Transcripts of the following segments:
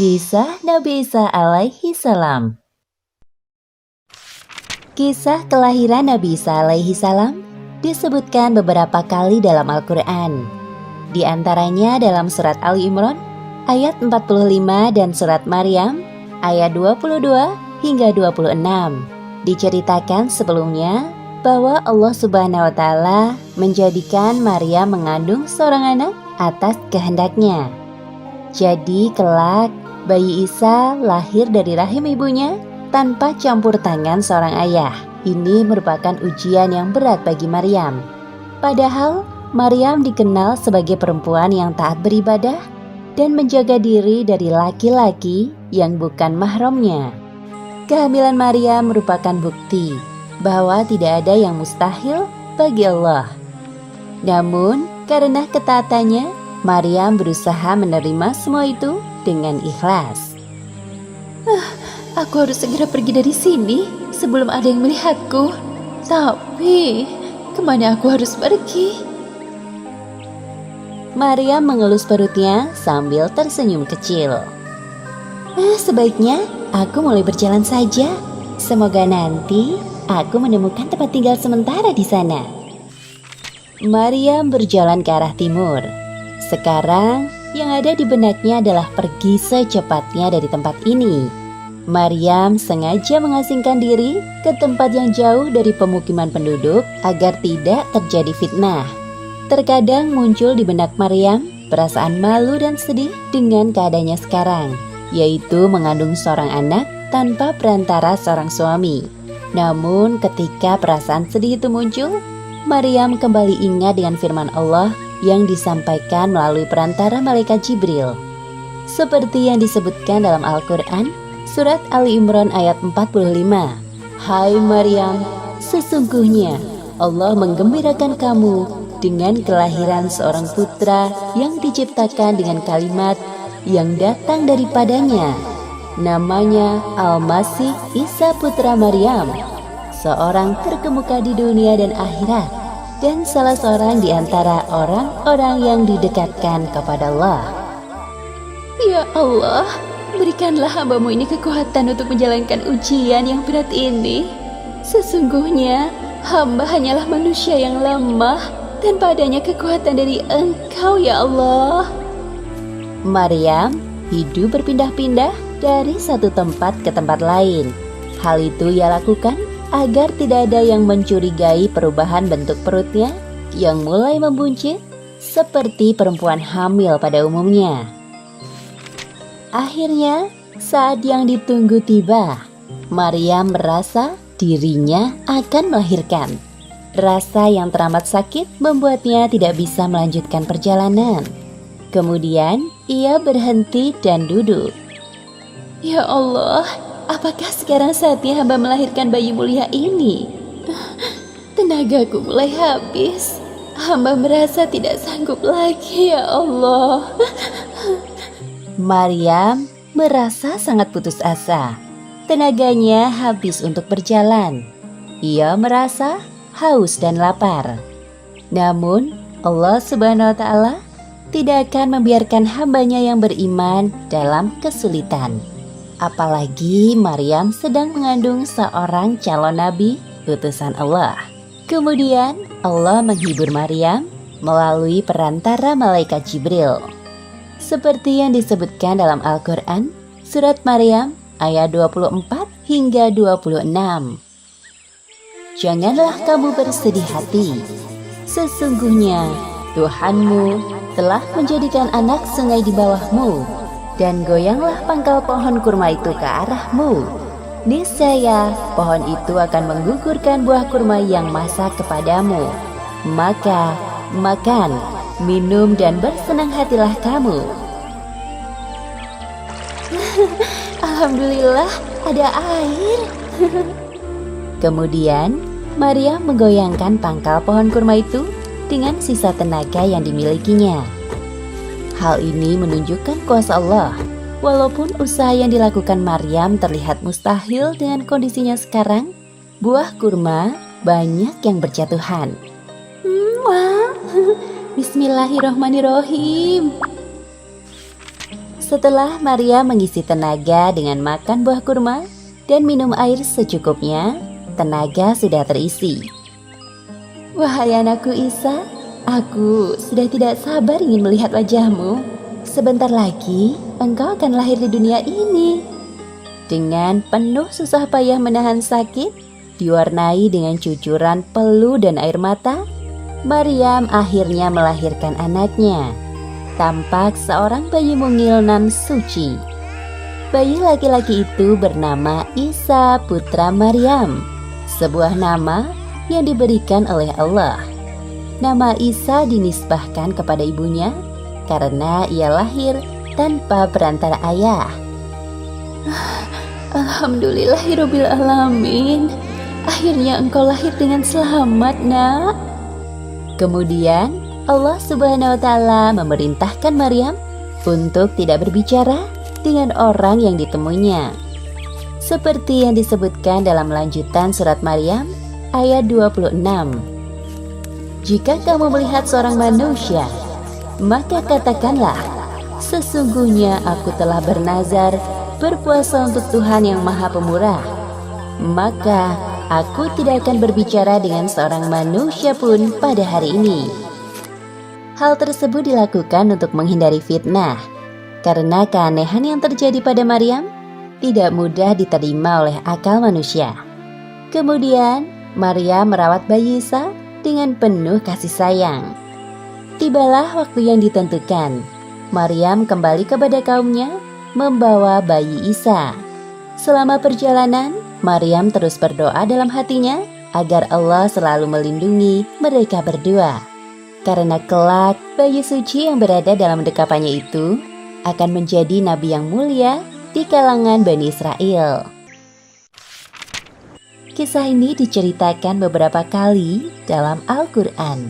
Kisah Nabi Isa alaihi salam. Kisah kelahiran Nabi Isa alaihi salam disebutkan beberapa kali dalam Al-Quran. Di antaranya dalam surat Ali Imran ayat 45 dan surat Maryam ayat 22 hingga 26. Diceritakan sebelumnya bahwa Allah Subhanahu wa Ta'ala menjadikan Maryam mengandung seorang anak atas kehendaknya. Jadi kelak bayi Isa lahir dari rahim ibunya tanpa campur tangan seorang ayah. Ini merupakan ujian yang berat bagi Maryam. Padahal Maryam dikenal sebagai perempuan yang taat beribadah dan menjaga diri dari laki-laki yang bukan mahramnya. Kehamilan Maryam merupakan bukti bahwa tidak ada yang mustahil bagi Allah. Namun karena ketaatannya, Maryam berusaha menerima semua itu dengan ikhlas. Aku harus segera pergi dari sini sebelum ada yang melihatku. Tapi, kemana aku harus pergi? Maryam mengelus perutnya sambil tersenyum kecil. Sebaiknya aku mulai berjalan saja. Semoga nanti aku menemukan tempat tinggal sementara di sana. Maryam berjalan ke arah timur. Sekarang, yang ada di benaknya adalah pergi secepatnya dari tempat ini. Maryam sengaja mengasingkan diri ke tempat yang jauh dari pemukiman penduduk agar tidak terjadi fitnah. Terkadang muncul di benak Maryam perasaan malu dan sedih dengan keadaannya sekarang, yaitu mengandung seorang anak tanpa perantara seorang suami. Namun ketika perasaan sedih itu muncul, Maryam kembali ingat dengan firman Allah yang disampaikan melalui perantara malaikat Jibril. Seperti yang disebutkan dalam Al-Quran, surat Ali Imran ayat 45. Hai Maryam, sesungguhnya Allah menggembirakan kamu dengan kelahiran seorang putra yang diciptakan dengan kalimat yang datang daripadanya. Namanya Al-Masih Isa putra Maryam, seorang terkemuka di dunia dan akhirat, dan salah seorang di antara orang-orang yang didekatkan kepada Allah. Ya Allah, berikanlah hamba-Mu ini kekuatan untuk menjalankan ujian yang berat ini. Sesungguhnya hamba hanyalah manusia yang lemah dan padanya kekuatan dari Engkau ya Allah. Maryam hidup berpindah-pindah dari satu tempat ke tempat lain. Hal itu ia lakukan agar tidak ada yang mencurigai perubahan bentuk perutnya yang mulai membuncit seperti perempuan hamil pada umumnya. Akhirnya, saat yang ditunggu tiba, Maryam merasa dirinya akan melahirkan. Rasa yang teramat sakit membuatnya tidak bisa melanjutkan perjalanan. Kemudian, ia berhenti dan duduk. Ya Allah, apakah sekarang saatnya hamba melahirkan bayi mulia ini? Tenagaku mulai habis. Hamba merasa tidak sanggup lagi ya Allah. Maryam merasa sangat putus asa. Tenaganya habis untuk berjalan. Ia merasa haus dan lapar. Namun Allah Subhanahu wa Ta'ala tidak akan membiarkan hambanya yang beriman dalam kesulitan. Apalagi Maryam sedang mengandung seorang calon nabi utusan Allah. Kemudian Allah menghibur Maryam melalui perantara malaikat Jibril. Seperti yang disebutkan dalam Al-Quran, surat Maryam ayat 24 hingga 26. Janganlah kamu bersedih hati. Sesungguhnya Tuhanmu telah menjadikan anak sungai di bawahmu. Dan goyanglah pangkal pohon kurma itu ke arahmu. Niscaya pohon itu akan menggugurkan buah kurma yang masak kepadamu. Maka makan, minum dan bersenang hatilah kamu. Alhamdulillah ada air. Kemudian Maryam menggoyangkan pangkal pohon kurma itu dengan sisa tenaga yang dimilikinya. Hal ini menunjukkan kuasa Allah. Walaupun usaha yang dilakukan Maryam terlihat mustahil dengan kondisinya sekarang, buah kurma banyak yang berjatuhan. Wah, Bismillahirrohmanirrohim. Setelah Maria mengisi tenaga dengan makan buah kurma dan minum air secukupnya, tenaga sudah terisi. Wahai anakku Isa, aku sudah tidak sabar ingin melihat wajahmu. Sebentar lagi engkau akan lahir di dunia ini. Dengan penuh susah payah menahan sakit, diwarnai dengan cucuran peluh dan air mata, Maryam akhirnya melahirkan anaknya. Tampak seorang bayi mungil nan suci. Bayi laki-laki itu bernama Isa putra Maryam, sebuah nama yang diberikan oleh Allah. Nama Isa dinisbahkan kepada ibunya karena ia lahir tanpa perantara ayah. Alhamdulillahirabbil alamin. Akhirnya engkau lahir dengan selamat, Nak. Kemudian Allah Subhanahu wa taala memerintahkan Maryam untuk tidak berbicara dengan orang yang ditemuinya. Seperti yang disebutkan dalam lanjutan surat Maryam ayat 26. Jika kamu melihat seorang manusia, maka katakanlah, sesungguhnya aku telah bernazar berpuasa untuk Tuhan yang Maha Pemurah. Maka aku tidak akan berbicara dengan seorang manusia pun pada hari ini. Hal tersebut dilakukan untuk menghindari fitnah, karena keanehan yang terjadi pada Maryam tidak mudah diterima oleh akal manusia. Kemudian Maryam merawat bayi Isa dengan penuh kasih sayang. Tibalah waktu yang ditentukan. Maryam kembali kepada kaumnya membawa bayi Isa. Selama perjalanan, Maryam terus berdoa dalam hatinya agar Allah selalu melindungi mereka berdua. Karena kelak bayi suci yang berada dalam dekapannya itu akan menjadi nabi yang mulia di kalangan Bani Israel. Kisah ini diceritakan beberapa kali dalam Al-Quran.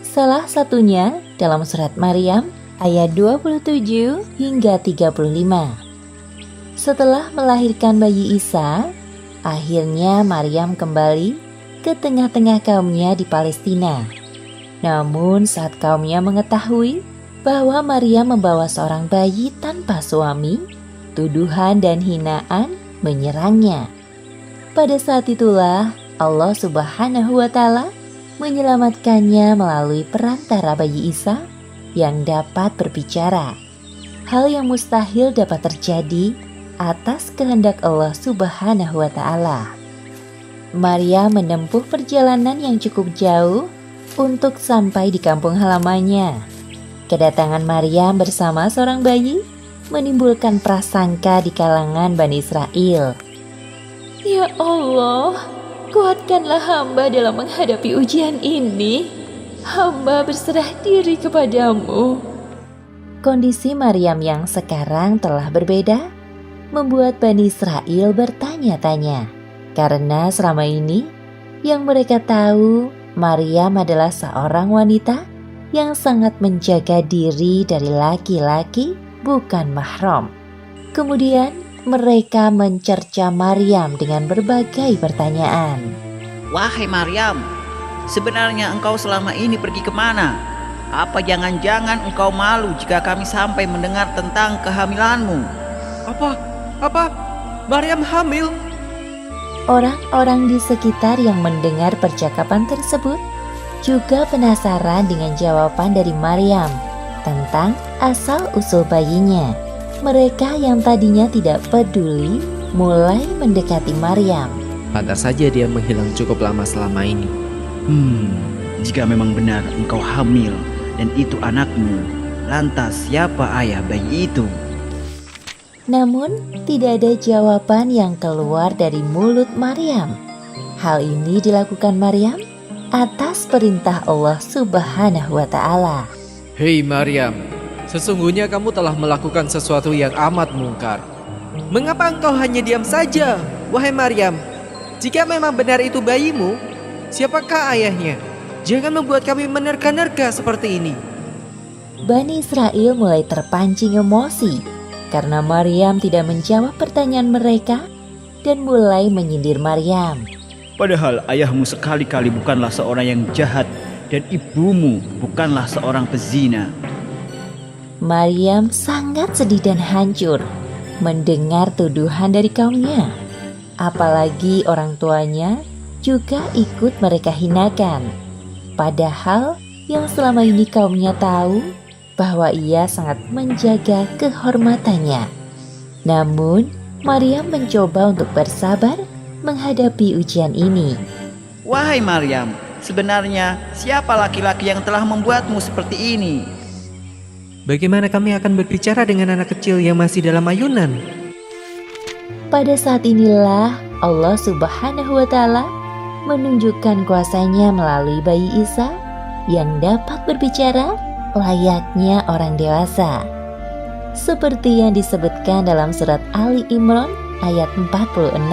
Salah satunya dalam surat Maryam ayat 27 hingga 35. Setelah melahirkan bayi Isa, akhirnya Maryam kembali ke tengah-tengah kaumnya di Palestina. Namun saat kaumnya mengetahui bahwa Maryam membawa seorang bayi tanpa suami, tuduhan dan hinaan menyerangnya. Pada saat itulah Allah Subhanahu wa taala menyelamatkannya melalui perantara bayi Isa yang dapat berbicara. Hal yang mustahil dapat terjadi atas kehendak Allah Subhanahu wa taala. Maryam menempuh perjalanan yang cukup jauh untuk sampai di kampung halamannya. Kedatangan Maryam bersama seorang bayi menimbulkan prasangka di kalangan Bani Israel. Ya Allah, kuatkanlah hamba dalam menghadapi ujian ini. Hamba berserah diri kepadamu. Kondisi Maryam yang sekarang telah berbeda membuat Bani Israel bertanya-tanya. Karena selama ini yang mereka tahu Maryam adalah seorang wanita yang sangat menjaga diri dari laki-laki bukan mahram. Kemudian mereka mencerca Maryam dengan berbagai pertanyaan. Wahai Maryam, sebenarnya engkau selama ini pergi kemana? Apa jangan-jangan engkau malu jika kami sampai mendengar tentang kehamilanmu? Apa? Maryam hamil? Orang-orang di sekitar yang mendengar percakapan tersebut juga penasaran dengan jawaban dari Maryam tentang asal-usul bayinya. Mereka yang tadinya tidak peduli mulai mendekati Maryam. Pantas saja dia menghilang cukup lama selama ini. Jika memang benar engkau hamil dan itu anakmu, lantas siapa ayah bayi itu? Namun tidak ada jawaban yang keluar dari mulut Maryam. Hal ini dilakukan Maryam atas perintah Allah Subhanahu wa taala. Hei Maryam, sesungguhnya kamu telah melakukan sesuatu yang amat mungkar. Mengapa engkau hanya diam saja, wahai Maryam? Jika memang benar itu bayimu, siapakah ayahnya? Jangan membuat kami menerka-nerka seperti ini. Bani Israel mulai terpancing emosi karena Maryam tidak menjawab pertanyaan mereka dan mulai menyindir Maryam. Padahal ayahmu sekali-kali bukanlah seorang yang jahat dan ibumu bukanlah seorang pezina. Maryam sangat sangat sedih dan hancur mendengar tuduhan dari kaumnya. Apalagi orang tuanya juga ikut mereka hinakan. Padahal yang selama ini kaumnya tahu bahwa ia sangat menjaga kehormatannya. Namun, Maryam mencoba untuk bersabar menghadapi ujian ini. Wahai Maryam, sebenarnya siapa laki-laki yang telah membuatmu seperti ini? Bagaimana kami akan berbicara dengan anak kecil yang masih dalam ayunan? Pada saat inilah Allah Subhanahu wa Ta'ala menunjukkan kuasanya melalui bayi Isa yang dapat berbicara layaknya orang dewasa. Seperti yang disebutkan dalam surat Ali Imran ayat 46.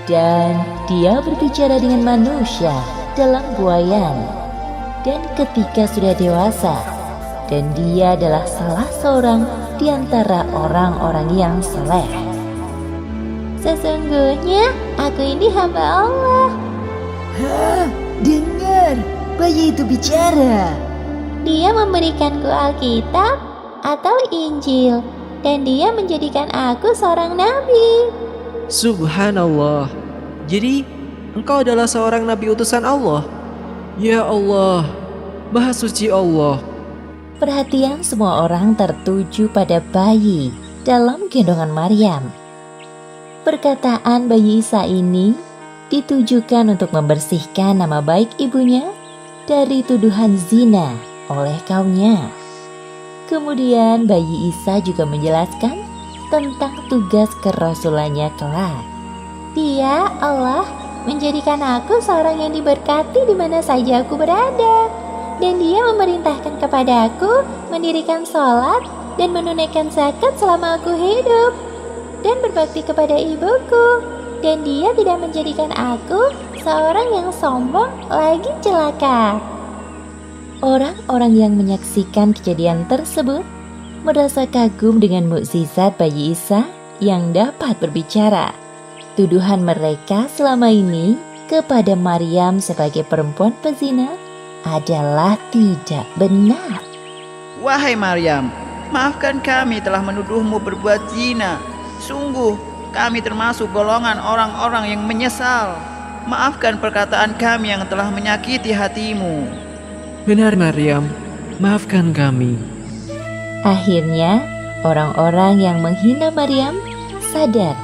Dan dia berbicara dengan manusia dalam buayan. Dan ketika sudah dewasa, dan dia adalah salah seorang di antara orang-orang yang saleh. Sesungguhnya aku ini hamba Allah. Hah, dengar, bayi itu bicara. Dia memberikanku Alkitab atau Injil, dan dia menjadikan aku seorang nabi. Subhanallah. Jadi, engkau adalah seorang nabi utusan Allah? Ya Allah, Maha Suci Allah. Perhatian semua orang tertuju pada bayi dalam gendongan Maryam. Perkataan bayi Isa ini ditujukan untuk membersihkan nama baik ibunya dari tuduhan zina oleh kaumnya. Kemudian bayi Isa juga menjelaskan tentang tugas kerasulannya kelak. Dia, Allah, menjadikan aku seorang yang diberkati di mana saja aku berada. Dan dia memerintahkan kepada aku mendirikan sholat dan menunaikan zakat selama aku hidup. Dan berbakti kepada ibuku. Dan dia tidak menjadikan aku seorang yang sombong lagi celaka. Orang-orang yang menyaksikan kejadian tersebut merasa kagum dengan mukjizat bayi Isa yang dapat berbicara. Tuduhan mereka selama ini kepada Maryam sebagai perempuan pezina adalah tidak benar. Wahai Maryam, maafkan kami telah menuduhmu berbuat zina. Sungguh, kami termasuk golongan orang-orang yang menyesal. Maafkan perkataan kami yang telah menyakiti hatimu. Benar Maryam, maafkan kami. Akhirnya, orang-orang yang menghina Maryam sadar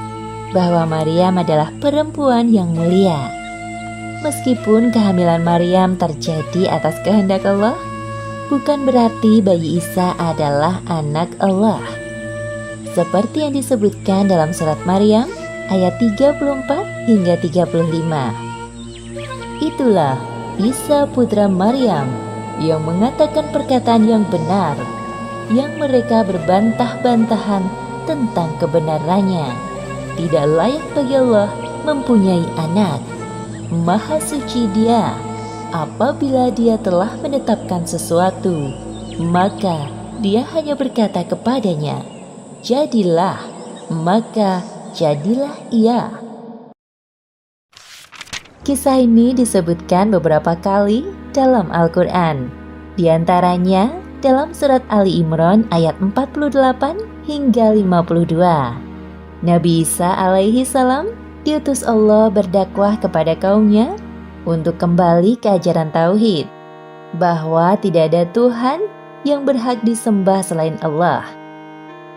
bahwa Maryam adalah perempuan yang mulia. Meskipun kehamilan Maryam terjadi atas kehendak Allah, bukan berarti bayi Isa adalah anak Allah. Seperti yang disebutkan dalam surat Maryam ayat 34 hingga 35. Itulah Isa putra Maryam yang mengatakan perkataan yang benar, yang mereka berbantah-bantahan tentang kebenarannya. Tidak layak bagi Allah mempunyai anak. Maha suci Dia. Apabila Dia telah menetapkan sesuatu, maka Dia hanya berkata kepadanya, jadilah, maka jadilah ia. Kisah ini disebutkan beberapa kali dalam Al-Quran. Di antaranya dalam surat Ali Imran ayat 48 hingga 52. Nabi Isa alaihi salam diutus Allah berdakwah kepada kaumnya untuk kembali ke ajaran tauhid, bahwa tidak ada Tuhan yang berhak disembah selain Allah.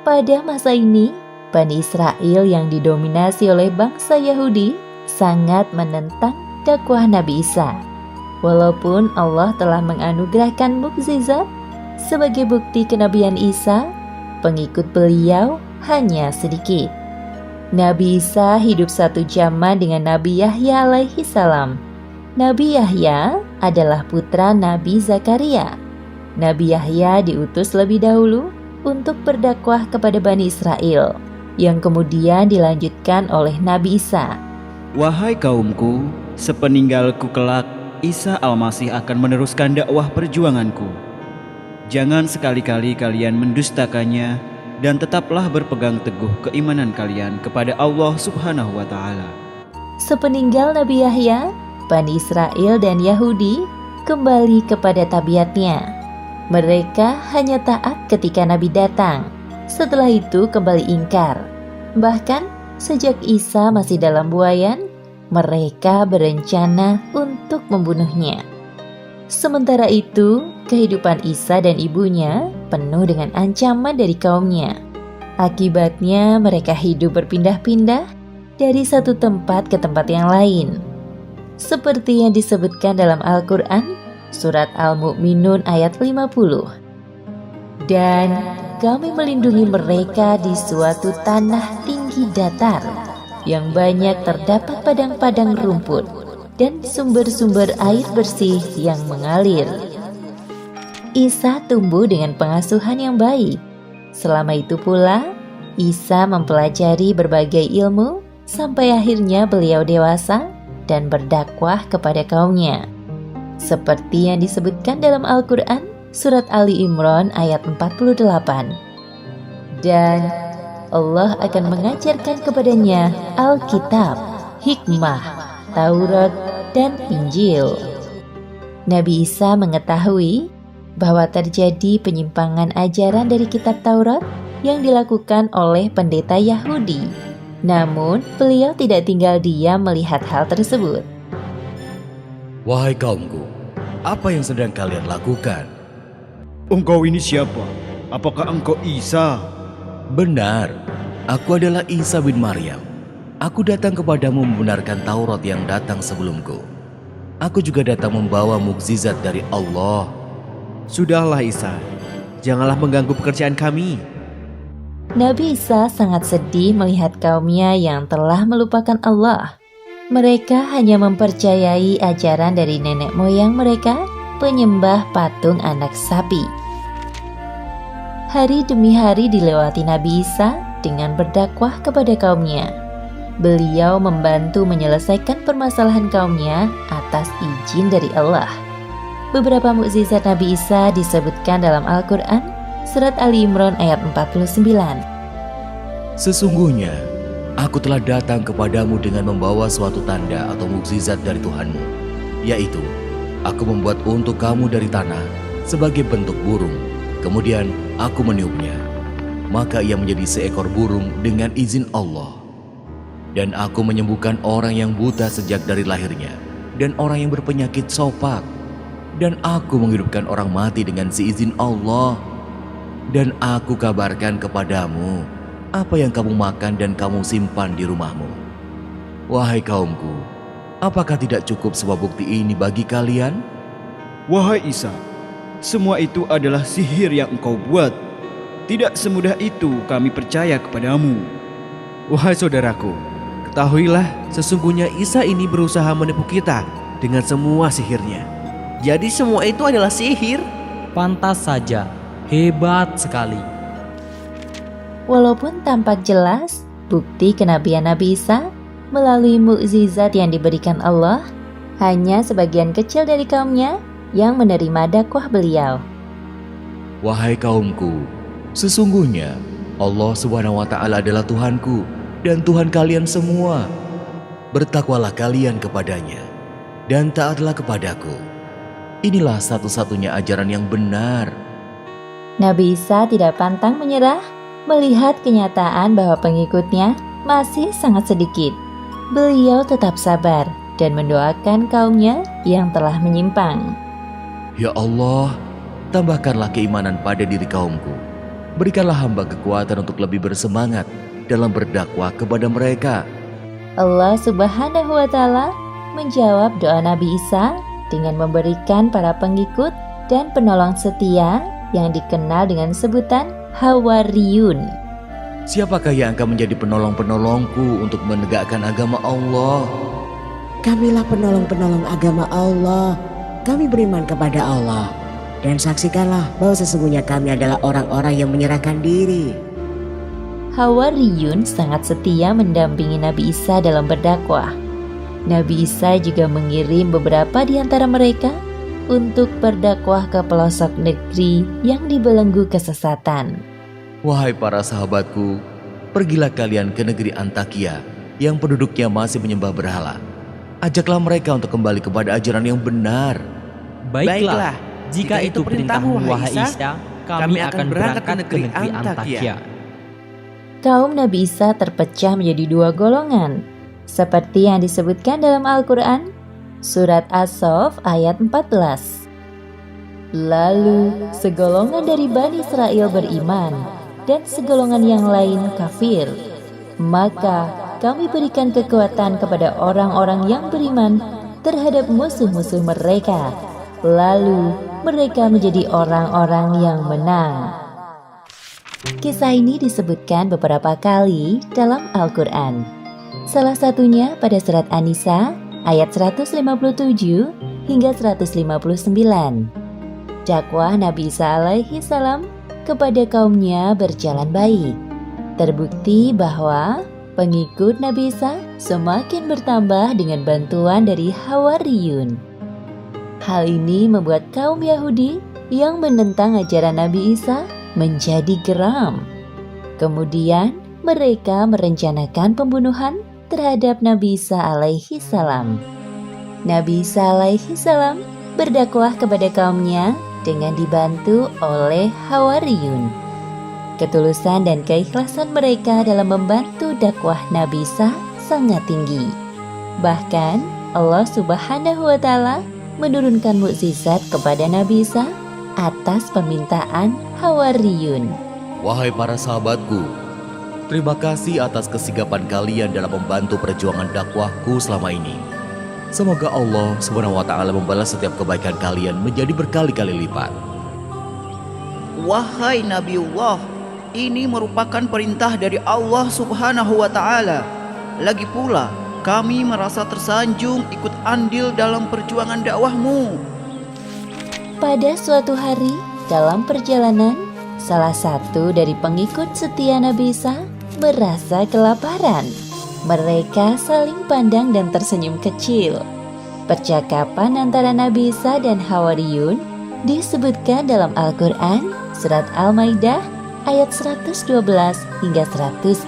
Pada masa ini, Bani Israel yang didominasi oleh bangsa Yahudi sangat menentang dakwah Nabi Isa. Walaupun Allah telah menganugerahkan mukjizat sebagai bukti kenabian Isa, pengikut beliau hanya sedikit. Nabi Isa hidup satu zaman dengan Nabi Yahya alaihi salam. Nabi Yahya adalah putra Nabi Zakaria. Nabi Yahya diutus lebih dahulu untuk berdakwah kepada Bani Israel, yang kemudian dilanjutkan oleh Nabi Isa. Wahai kaumku, sepeninggalku kelak, Isa Al-Masih akan meneruskan dakwah perjuanganku. Jangan sekali-kali kalian mendustakannya, dan tetaplah berpegang teguh keimanan kalian kepada Allah Subhanahu wa Ta'ala. Sepeninggal Nabi Yahya, Bani Israel dan Yahudi kembali kepada tabiatnya. Mereka hanya taat ketika Nabi datang, Setelah itu kembali ingkar. Bahkan sejak Isa masih dalam buayan, mereka berencana untuk membunuhnya. Sementara itu, kehidupan Isa dan ibunya penuh dengan ancaman dari kaumnya. Akibatnya mereka hidup berpindah-pindah dari satu tempat ke tempat yang lain. Seperti yang disebutkan dalam Al-Quran, surat Al-Mu'minun ayat 50. Dan kami melindungi mereka di suatu tanah tinggi datar, yang banyak terdapat padang-padang rumput dan sumber-sumber air bersih yang mengalir. Isa tumbuh dengan pengasuhan yang baik. Selama itu pula, Isa mempelajari berbagai ilmu sampai akhirnya beliau dewasa dan berdakwah kepada kaumnya. Seperti yang disebutkan dalam Al-Quran, surat Ali Imran ayat 48. Dan Allah akan mengajarkan kepadanya Alkitab, hikmah, Taurat, dan Injil. Nabi Isa mengetahui bahwa terjadi penyimpangan ajaran dari kitab Taurat yang dilakukan oleh pendeta Yahudi. Namun, beliau tidak tinggal diam melihat hal tersebut. Wahai kaumku, apa yang sedang kalian lakukan? Engkau ini siapa? Apakah engkau Isa? Benar, aku adalah Isa bin Maryam. Aku datang kepadamu membenarkan Taurat yang datang sebelumku. Aku juga datang membawa mukjizat dari Allah. Sudahlah Isa, janganlah mengganggu pekerjaan kami. Nabi Isa sangat sedih melihat kaumnya yang telah melupakan Allah. Mereka hanya mempercayai ajaran dari nenek moyang mereka, penyembah patung anak sapi. Hari demi hari dilewati Nabi Isa dengan berdakwah kepada kaumnya. Beliau membantu menyelesaikan permasalahan kaumnya atas izin dari Allah. Beberapa mukjizat Nabi Isa disebutkan dalam Al-Quran, surat Ali Imran ayat 49. Sesungguhnya, aku telah datang kepadamu dengan membawa suatu tanda atau mukjizat dari Tuhanmu, yaitu, aku membuat untuk kamu dari tanah sebagai bentuk burung, kemudian aku meniupnya. Maka ia menjadi seekor burung dengan izin Allah. Dan aku menyembuhkan orang yang buta sejak dari lahirnya, dan orang yang berpenyakit sopak. Dan aku menghidupkan orang mati dengan seizin Allah. Dan aku kabarkan kepadamu apa yang kamu makan dan kamu simpan di rumahmu. Wahai kaumku, apakah tidak cukup sebuah bukti ini bagi kalian? Wahai Isa, semua itu adalah sihir yang engkau buat. Tidak semudah itu kami percaya kepadamu. Wahai saudaraku, ketahuilah sesungguhnya Isa ini berusaha menipu kita dengan semua sihirnya. Jadi semua itu adalah sihir? Pantas saja, hebat sekali. Walaupun tampak jelas bukti kenabian Nabi Isa melalui mukjizat yang diberikan Allah, hanya sebagian kecil dari kaumnya yang menerima dakwah beliau. Wahai kaumku, sesungguhnya Allah Subhanahu wa Ta'ala adalah Tuhanku dan Tuhan kalian semua. Bertakwalah kalian kepadanya dan taatlah kepadaku. Inilah satu-satunya ajaran yang benar. Nabi Isa tidak pantang menyerah melihat kenyataan bahwa pengikutnya masih sangat sedikit. Beliau tetap sabar dan mendoakan kaumnya yang telah menyimpang. Ya Allah, tambahkanlah keimanan pada diri kaumku. Berikanlah hamba kekuatan untuk lebih bersemangat dalam berdakwah kepada mereka. Allah Subhanahu wa Ta'ala menjawab doa Nabi Isa dengan memberikan para pengikut dan penolong setia yang dikenal dengan sebutan Hawariyun. Siapakah yang akan menjadi penolong-penolongku untuk menegakkan agama Allah? Kamilah penolong-penolong agama Allah. Kami beriman kepada Allah. Dan saksikanlah bahwa sesungguhnya kami adalah orang-orang yang menyerahkan diri. Hawariyun sangat setia mendampingi Nabi Isa dalam berdakwah. Nabi Isa juga mengirim beberapa di antara mereka untuk berdakwah ke pelosok negeri yang dibelenggu kesesatan. Wahai para sahabatku, pergilah kalian ke negeri Antakia yang penduduknya masih menyembah berhala. Ajaklah mereka untuk kembali kepada ajaran yang benar. Baiklah, jika itu perintahmu wahai Isa, kami akan berangkat ke negeri Antakia. Kaum Nabi Isa terpecah menjadi dua golongan, seperti yang disebutkan dalam Al-Quran, Surat As-Saff ayat 14. Lalu segolongan dari Bani Israel beriman dan segolongan yang lain kafir. Maka kami berikan kekuatan kepada orang-orang yang beriman terhadap musuh-musuh mereka. Lalu mereka menjadi orang-orang yang menang. Kisah ini disebutkan beberapa kali dalam Al-Quran. Salah satunya pada surat An-Nisa ayat 157 hingga 159. Dakwah Nabi Isa alaihi salam kepada kaumnya berjalan baik. Terbukti bahwa pengikut Nabi Isa semakin bertambah dengan bantuan dari Hawariyun. Hal ini membuat kaum Yahudi yang menentang ajaran Nabi Isa menjadi geram. Kemudian mereka merencanakan pembunuhan terhadap Nabi Isa alaihi salam. Nabi Isa alaihi salam berdakwah kepada kaumnya dengan dibantu oleh Hawariyun. Ketulusan dan keikhlasan mereka dalam membantu dakwah Nabi Isa sangat tinggi. Bahkan Allah Subhanahu wa Ta'ala menurunkan mukjizat kepada Nabi Isa atas permintaan Hawariyun. Wahai para sahabatku, terima kasih atas kesigapan kalian dalam membantu perjuangan dakwahku selama ini. Semoga Allah SWT membalas setiap kebaikan kalian menjadi berkali-kali lipat. Wahai Nabiullah, ini merupakan perintah dari Allah Subhanahu wa Ta'ala. Lagi pula, kami merasa tersanjung ikut andil dalam perjuangan dakwahmu. Pada suatu hari dalam perjalanan, salah satu dari pengikut setia Nabi Isa merasa kelaparan. Mereka saling pandang dan tersenyum kecil. Percakapan antara Nabi Isa dan Hawariyun disebutkan dalam Al-Quran Surat Al-Maidah ayat 112 hingga 114.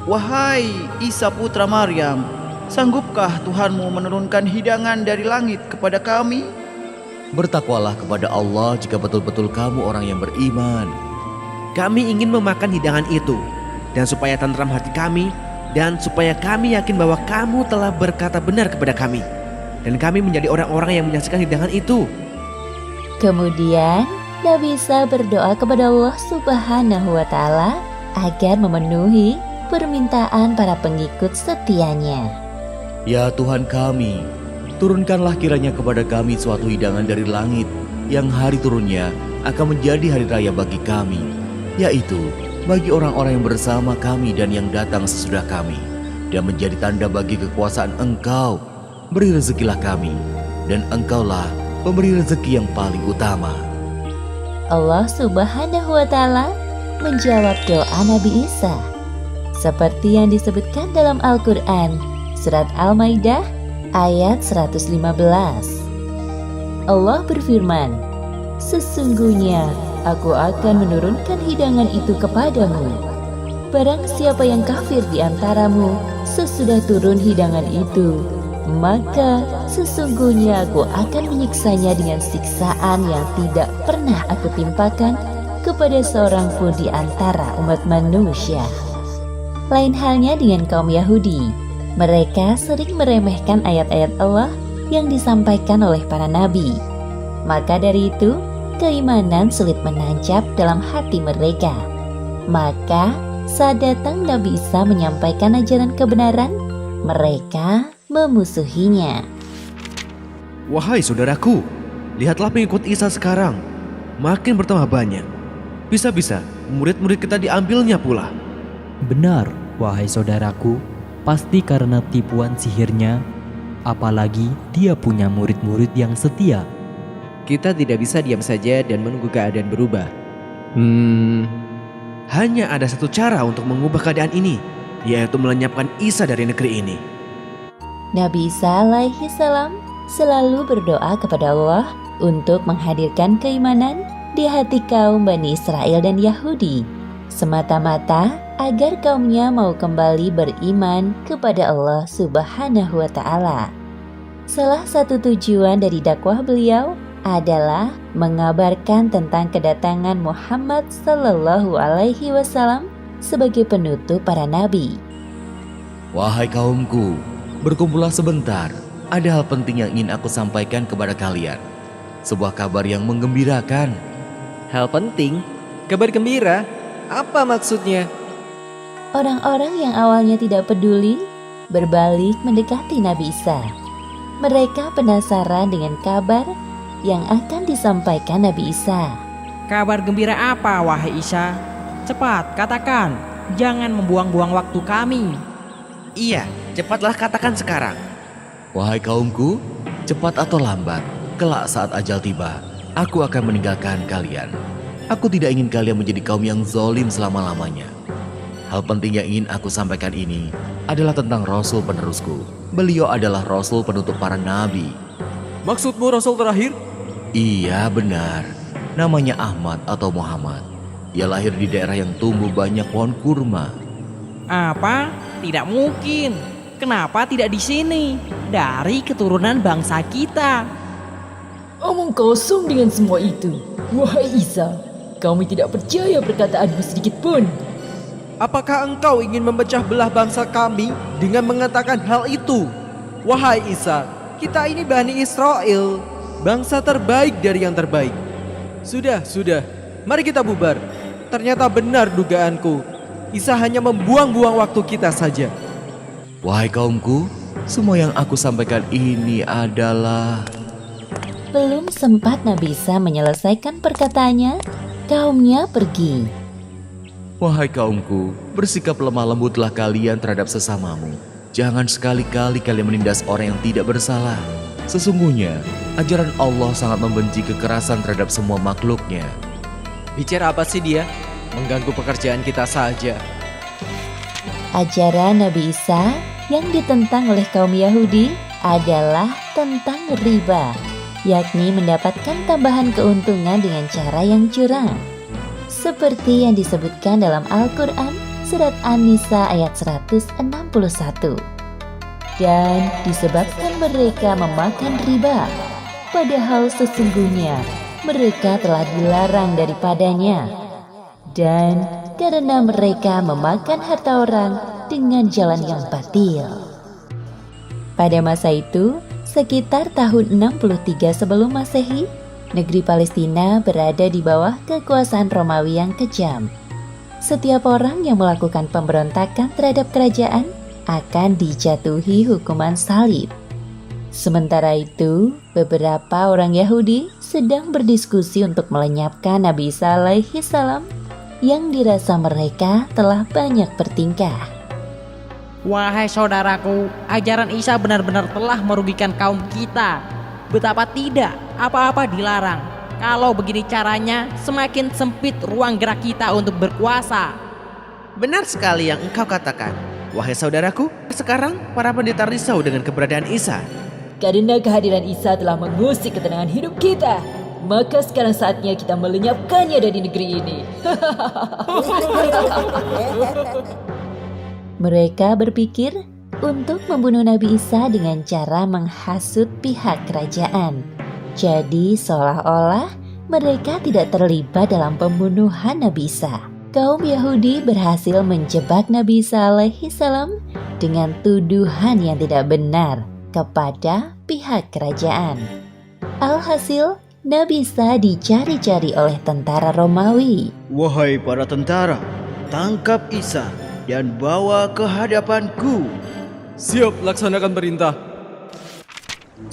Wahai Isa putra Maryam, sanggupkah Tuhanmu menurunkan hidangan dari langit kepada kami? Bertakwalah kepada Allah jika betul-betul kamu orang yang beriman. Kami ingin memakan hidangan itu, dan supaya tentram hati kami, dan supaya kami yakin bahwa kamu telah berkata benar kepada kami, dan kami menjadi orang-orang yang menyaksikan hidangan itu. Kemudian Nabi Isa berdoa kepada Allah Subhanahu wa Ta'ala agar memenuhi permintaan para pengikut setianya. Ya Tuhan kami, turunkanlah kiranya kepada kami suatu hidangan dari langit yang hari turunnya akan menjadi hari raya bagi kami, yaitu bagi orang-orang yang bersama kami dan yang datang sesudah kami, dan menjadi tanda bagi kekuasaan Engkau. Beri rezekilah kami, dan Engkaulah pemberi rezeki yang paling utama. Allah Subhanahu wa Ta'ala menjawab doa Nabi Isa seperti yang disebutkan dalam Al-Quran Surat Al-Maidah ayat 115. Allah berfirman, sesungguhnya Aku akan menurunkan hidangan itu kepadamu. Barang siapa yang kafir di antaramu sesudah turun hidangan itu, maka sesungguhnya Aku akan menyiksanya dengan siksaan yang tidak pernah Aku timpakan kepada seorang pun di antara umat manusia. Lain halnya dengan kaum Yahudi. Mereka sering meremehkan ayat-ayat Allah yang disampaikan oleh para nabi. Maka dari itu, keimanan sulit menancap dalam hati mereka. Maka saat datang Nabi Isa menyampaikan ajaran kebenaran, mereka memusuhinya. Wahai saudaraku, lihatlah pengikut Isa sekarang makin bertambah banyak. Bisa-bisa murid-murid kita diambilnya pula. Benar, wahai saudaraku, pasti karena tipuan sihirnya, apalagi dia punya murid-murid yang setia. Kita tidak bisa diam saja dan menunggu keadaan berubah. Hanya ada satu cara untuk mengubah keadaan ini, yaitu melenyapkan Isa dari negeri ini. Nabi Isa alaihi salam selalu berdoa kepada Allah untuk menghadirkan keimanan di hati kaum Bani Israel dan Yahudi, semata-mata agar kaumnya mau kembali beriman kepada Allah Subhanahu wa Ta'ala. Salah satu tujuan dari dakwah beliau adalah mengabarkan tentang kedatangan Muhammad Sallallahu Alaihi Wasallam sebagai penutup para nabi. Wahai kaumku, berkumpullah sebentar. Ada hal penting yang ingin aku sampaikan kepada kalian. Sebuah kabar yang menggembirakan. Hal penting? Kabar gembira? Apa maksudnya? Orang-orang yang awalnya tidak peduli berbalik mendekati Nabi Isa. Mereka penasaran dengan kabar yang akan disampaikan Nabi Isa. Kabar gembira apa, wahai Isa? Cepat, katakan. Jangan membuang-buang waktu kami. Iya, cepatlah katakan sekarang. Wahai kaumku, cepat atau lambat, kelak saat ajal tiba, aku akan meninggalkan kalian. Aku tidak ingin kalian menjadi kaum yang zalim selama-lamanya. Hal penting yang ingin aku sampaikan ini adalah tentang Rasul penerusku. Beliau adalah Rasul penutup para nabi. Maksudmu Rasul terakhir? Iya, benar. Namanya Ahmad atau Muhammad. Dia lahir di daerah yang tumbuh banyak pohon kurma. Apa? Tidak mungkin. Kenapa tidak di sini? Dari keturunan bangsa kita. Omong kosong dengan semua itu. Wahai Isa, kami tidak percaya perkataanmu sedikit pun. Apakah engkau ingin memecah belah bangsa kami dengan mengatakan hal itu? Wahai Isa, kita ini Bani Israel, bangsa terbaik dari yang terbaik. Sudah, mari kita bubar. Ternyata benar dugaanku. Isa hanya membuang-buang waktu kita saja. Wahai kaumku, semua yang aku sampaikan ini adalah... Belum sempat Nabi Isa menyelesaikan perkataannya, kaumnya pergi. Wahai kaumku, bersikap lemah lembutlah kalian terhadap sesamamu. Jangan sekali-kali kalian menindas orang yang tidak bersalah. Sesungguhnya, ajaran Allah sangat membenci kekerasan terhadap semua makhluknya. Bicara apa sih dia? Mengganggu pekerjaan kita saja. Ajaran Nabi Isa yang ditentang oleh kaum Yahudi adalah tentang riba, yakni mendapatkan tambahan keuntungan dengan cara yang curang. Seperti yang disebutkan dalam Al-Quran surat An-Nisa ayat 161. Dan disebabkan mereka memakan riba, padahal sesungguhnya mereka telah dilarang daripadanya. Dan karena mereka memakan harta orang dengan jalan yang batil. Pada masa itu, sekitar tahun 63 sebelum Masehi, negeri Palestina berada di bawah kekuasaan Romawi yang kejam. Setiap orang yang melakukan pemberontakan terhadap kerajaan akan dijatuhi hukuman salib. Sementara itu, beberapa orang Yahudi sedang berdiskusi untuk melenyapkan Nabi Isa alaihi salam yang dirasa mereka telah banyak bertingkah. Wahai saudaraku, ajaran Isa benar-benar telah merugikan kaum kita. Betapa tidak, apa-apa dilarang. Kalau begini caranya, semakin sempit ruang gerak kita untuk berkuasa. Benar sekali yang engkau katakan. Wahai saudaraku, sekarang para pendeta risau dengan keberadaan Isa. Karena kehadiran Isa telah mengusik ketenangan hidup kita, maka sekarang saatnya kita melenyapkannya dari negeri ini. Mereka berpikir untuk membunuh Nabi Isa dengan cara menghasut pihak kerajaan. Jadi seolah-olah mereka tidak terlibat dalam pembunuhan Nabi Isa. Kaum Yahudi berhasil menjebak Nabi Isa alaihi salam dengan tuduhan yang tidak benar kepada pihak kerajaan. Alhasil, Nabi Isa dicari-cari oleh tentara Romawi. Wahai para tentara, tangkap Isa dan bawa ke hadapanku. Siap, laksanakan perintah.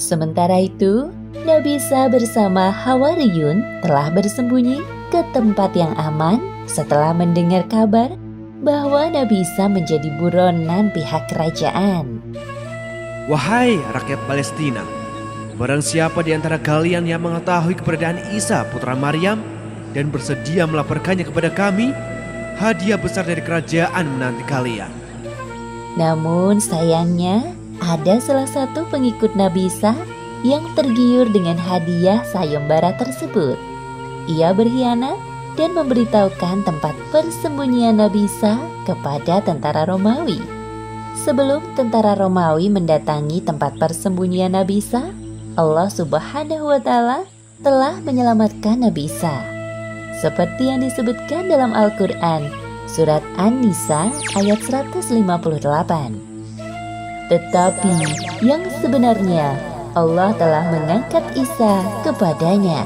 Sementara itu, Nabi Isa bersama Hawariyun telah bersembunyi ke tempat yang aman setelah mendengar kabar bahwa Nabi Isa menjadi buronan pihak kerajaan. Wahai rakyat Palestina, barang siapa di antara kalian yang mengetahui keberadaan Isa putra Maryam dan bersedia melaporkannya kepada kami, hadiah besar dari kerajaan menanti kalian. Namun sayangnya, ada salah satu pengikut Nabi Isa yang tergiur dengan hadiah sayembara tersebut. Ia berkhianat dan memberitahukan tempat persembunyian Nabi Isa kepada tentara Romawi. Sebelum tentara Romawi mendatangi tempat persembunyian Nabi Isa, Allah Subhanahu wa Ta'ala telah menyelamatkan Nabi Isa. Seperti yang disebutkan dalam Al-Quran, surat An-Nisa ayat 158. Tetapi yang sebenarnya Allah telah mengangkat Isa kepadanya.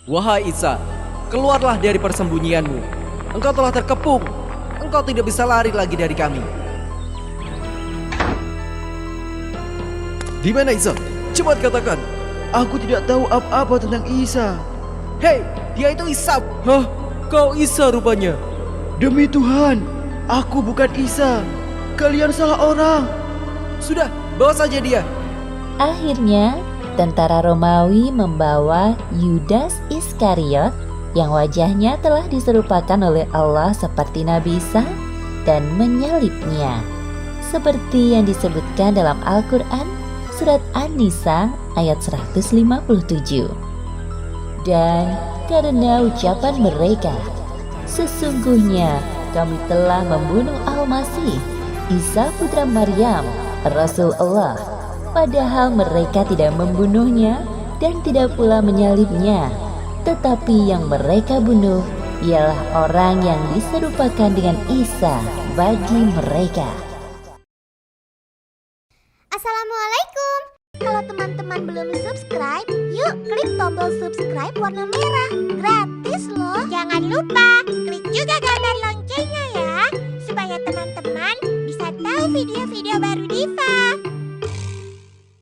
Wahai Isa, keluarlah dari persembunyianmu. Engkau telah terkepung. Engkau tidak bisa lari lagi dari kami. Di mana Isa? Cepat katakan. Aku tidak tahu apa-apa tentang Isa. Hei, dia itu Isa. Hah? Kau Isa rupanya. Demi Tuhan, aku bukan Isa. Kalian salah orang. Sudah, bawa saja dia. Akhirnya, tentara Romawi membawa Yudas Iskariot yang wajahnya telah diserupakan oleh Allah seperti Nabi Isa dan menyalibnya. Seperti yang disebutkan dalam Al-Quran, surat An-Nisa ayat 157. Dan karena ucapan mereka, sesungguhnya kami telah membunuh Al-Masih, Isa putra Maryam, Rasul Allah. Padahal mereka tidak membunuhnya dan tidak pula menyalibnya. Tetapi yang mereka bunuh ialah orang yang diserupakan dengan Isa bagi mereka. Assalamualaikum. Kalau teman-teman belum subscribe, yuk klik tombol subscribe warna merah. Gratis loh. Jangan lupa klik juga gambar loncengnya ya, supaya teman-teman bisa tahu video-video baru Diva.